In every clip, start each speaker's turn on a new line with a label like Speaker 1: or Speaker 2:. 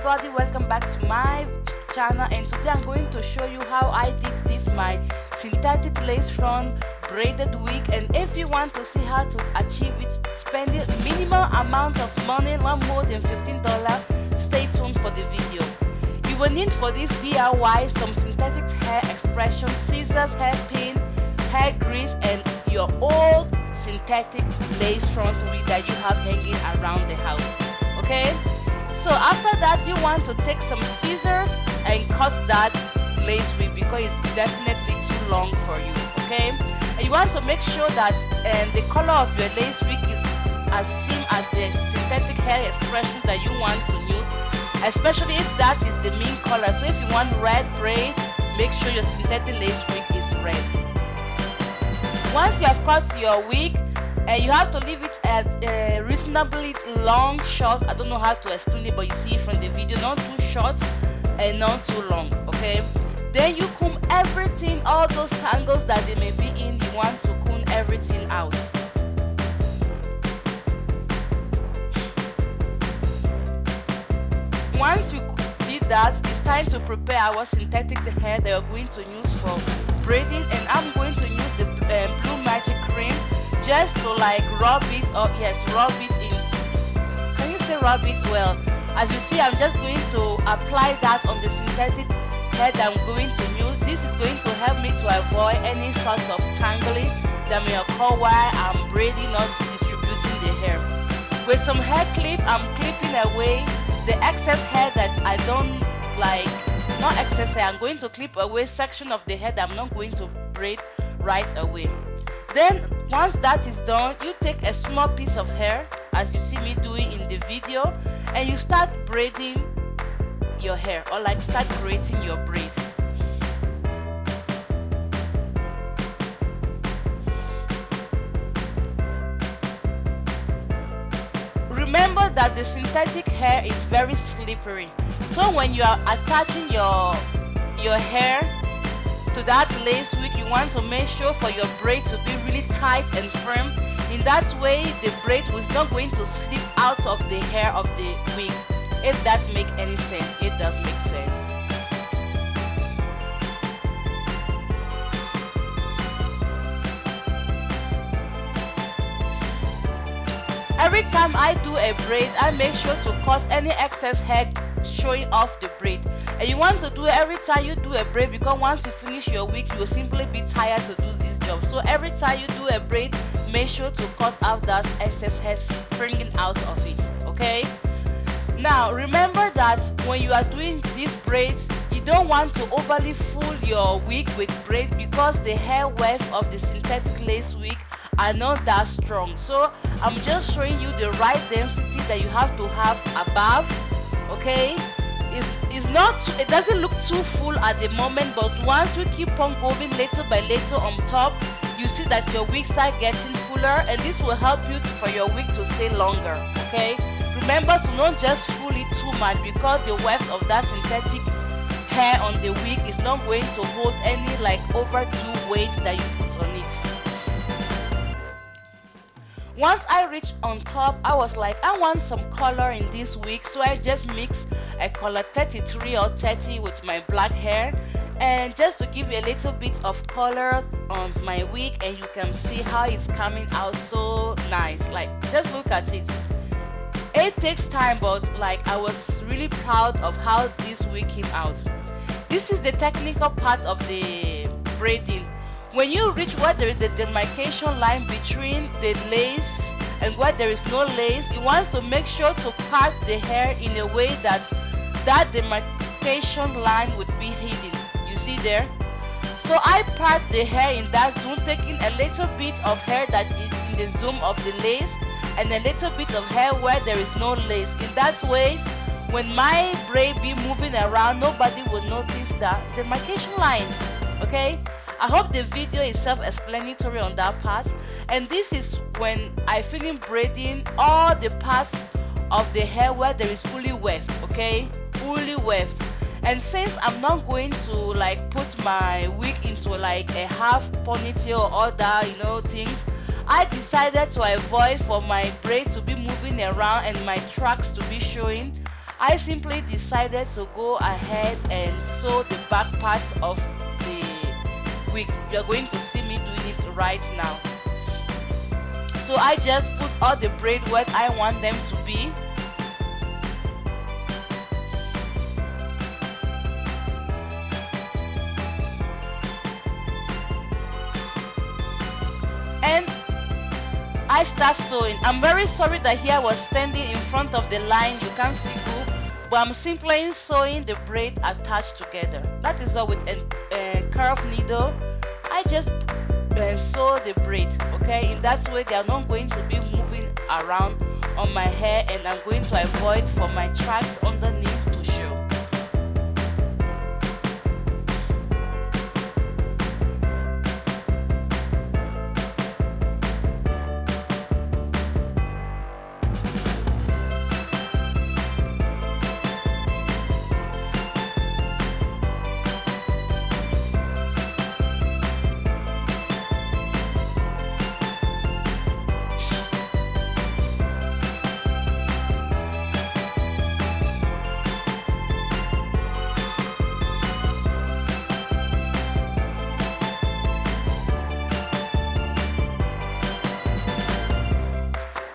Speaker 1: everybody, welcome back to my channel, and today I'm going to show you how I did this my synthetic lace front braided wig. And if you want to see how to achieve it spending minimal amount of money, not more than $15, stay tuned for the video. You will need for this DIY some synthetic hair expression, scissors, hairpin, hair grease, and your old synthetic lace front wig that you have hanging around the house. Okay, so after that you want to take some scissors and cut that lace wig because it's definitely too long for you. Okay, and you want to make sure that the color of your lace wig is as same as the synthetic hair expression that you want to use, especially if that is the main color. So if you want red braid, make sure your synthetic lace wig is red. Once you have cut your wig, and you have to leave it at reasonably long short. I don't know how to explain it, but you see from the video, not too short and not too long. Okay, then you comb everything, all those tangles that they may be in, you want to comb everything out. Once you did that, it's time to prepare our synthetic hair that you're going to use for braiding. And I'm going to use the blue magic cream just to like rub it, or yes, rub it in. Can you say rub it? Well, as you see, I'm just going to apply that on the synthetic hair that I'm going to use. This is going to help me to avoid any sort of tangling that may occur while I'm braiding or distributing the hair. With some hair clip, I'm clipping away the excess hair that I don't like. Not excess hair, I'm going to clip away section of the hair that I'm not going to braid right away. Then once that is done, you take a small piece of hair, as you see me doing in the video, and you start braiding your hair, or like start creating your braid. Remember that the synthetic hair is very slippery, so when you are attaching your hair to that lace wig, you want to make sure for your braid to be really tight and firm. In that way, the braid was not going to slip out of the hair of the wig. If that makes any sense, it does make sense. Every time I do a braid, I make sure to cut any excess hair showing off the braid. And you want to do it every time you do a braid, because once you finish your wig, you will simply be tired to do this job. So every time you do a braid, make sure to cut out that excess hair springing out of it. Okay, now remember that when you are doing these braids, you don't want to overly fool your wig with braid, because the hair weft of the synthetic lace wig are not that strong. So I'm just showing you the right density that you have to have above. Okay, it doesn't look too full at the moment, but once you keep on going little by little on top, you see that your wig start getting fuller, and this will help you for your wig to stay longer. Okay, remember to not just fool it too much, because the weft of that synthetic hair on the wig is not going to hold any like overdue weight that you put on it. Once I reached on top, I was like, I want some color in this wig, so I just mixed a color 33 or 30 with my black hair, and just to give you a little bit of color on my wig, and you can see how it's coming out so nice. Like, just look at it. It takes time, but like I was really proud of how this wig came out. This is the technical part of the braiding. When you reach where there is a demarcation line between the lace and where there is no lace, you want to make sure to part the hair in a way that that demarcation line would be hidden. You see there? So I part the hair in that zone, taking a little bit of hair that is in the zone of the lace and a little bit of hair where there is no lace. In that way, when my braid be moving around, nobody will notice that demarcation line. Okay, I hope the video is self-explanatory on that part. And this is when I finish braiding all the parts of the hair where there is fully weft. Okay, fully weft. And since I'm not going to like put my wig into like a half ponytail or other things, I decided to avoid for my braids to be moving around and my tracks to be showing. I simply decided to go ahead and sew the back part of the wig. You're going to see me doing it right now. So I just put all the braid where I want them to be. And I start sewing. I'm very sorry that here I was standing in front of the line. You can't see who, but I'm simply sewing the braid attached together. That is all with a curved needle. I just sew the braid, okay? In that way they are not going to be moving around on my hair, and I'm going to avoid for my tracks underneath to show.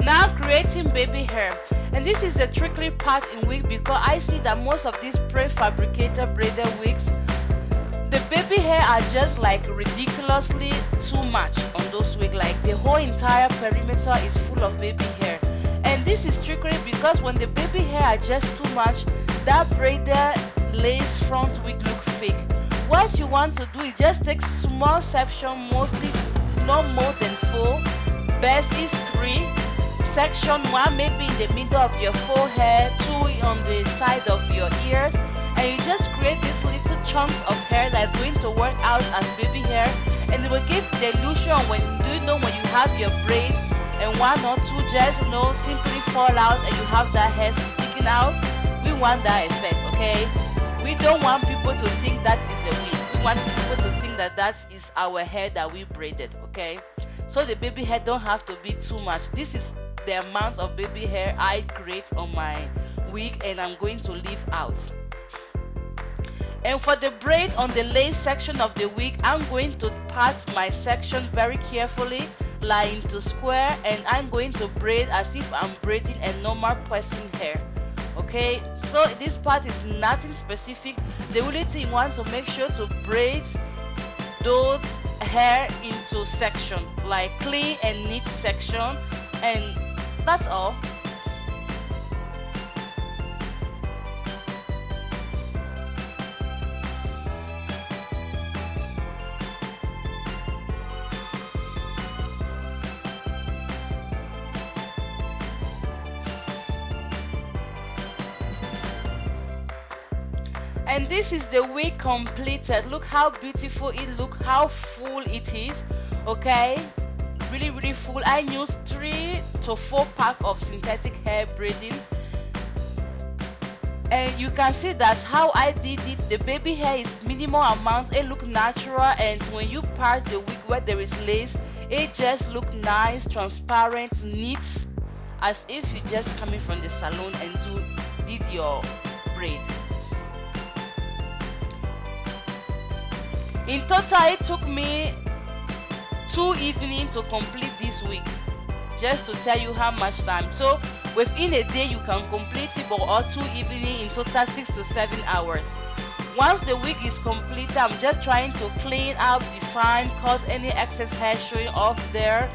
Speaker 1: Now creating baby hair, and this is the tricky part in wig, because I see that most of these prefabricated braided wigs, the baby hair are just like ridiculously too much on those wigs. Like the whole entire perimeter is full of baby hair, and this is tricky because when the baby hair are just too much, that braided lace front wig look fake. What you want to do is just take small section, mostly not more than 4, best is 3. Section 1 maybe in the middle of your forehead, 2 on the side of your ears, and you just create these little chunks of hair that's going to work out as baby hair, and it will give the illusion when when you have your braid and 1 or 2 just simply fall out and you have that hair sticking out. We want that effect, okay? We don't want people to think that is a wig. We want people to think that that is our hair that we braided, okay? So the baby hair don't have to be too much. This is the amount of baby hair I create on my wig, and I'm going to leave out. And for the braid on the lace section of the wig, I'm going to part my section very carefully, lie into square, and I'm going to braid as if I'm braiding a normal person hair, okay? So this part is nothing specific. The only thing you want to make sure to braid those hair into section, like clean and neat section, and that's all. And this is the wig completed. Look how beautiful it looks, how full it is, okay? Really full. I used 3 to 4 pack of synthetic hair braiding, and you can see that how I did it. The baby hair is minimal amount, it look natural, and when you part the wig where there is lace, it just look nice, transparent, neat, as if you just coming from the salon and did your braid. In total, it took me 2 evenings to complete this wig, just to tell you how much time. So within a day you can complete it, but or 2 evenings, in total 6 to 7 hours. Once the wig is completed, I'm just trying to clean up, define, cut any excess hair showing off there,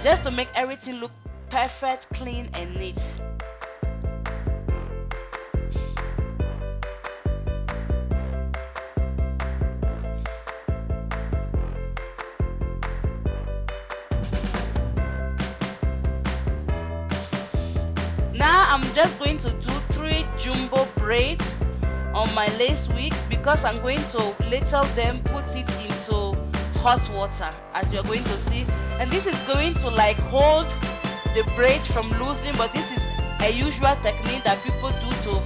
Speaker 1: just to make everything look perfect, clean and neat. Now I'm just going to do 3 jumbo braids on my lace wig, because I'm going to later then put it into hot water, as you're going to see, and this is going to like hold the braid from losing, but this is a usual technique that people do to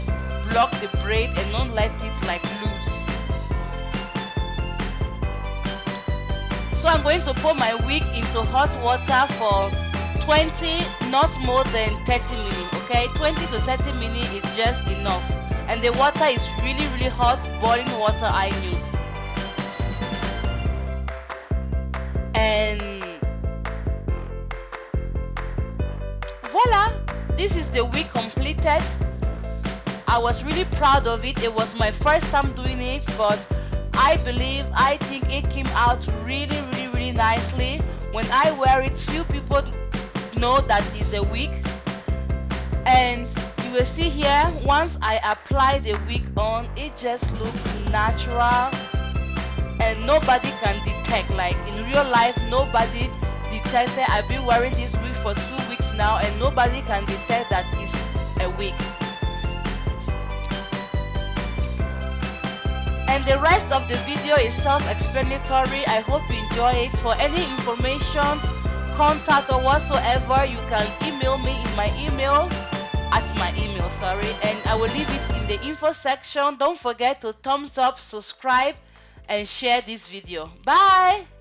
Speaker 1: block the braid and not let it like loose. So I'm going to put my wig into hot water for 20, not more than 30 minutes. Okay, 20 to 30 minutes is just enough. And the water is really hot, boiling water I use. And voila, this is the wig completed. I was really proud of it. It was my first time doing it, but I think it came out really nicely. When I wear it, few people know that it's a wig. And you will see here, once I apply the wig on, it just looks natural and nobody can detect. Like in real life, nobody detected. I've been wearing this wig for 2 weeks now and nobody can detect that it's a wig. And the rest of the video is self-explanatory. I hope you enjoy it. For any information, contact or whatsoever, you can email me in my email, and I will leave it in the info section. Don't forget to thumbs up, subscribe, and share this video. Bye!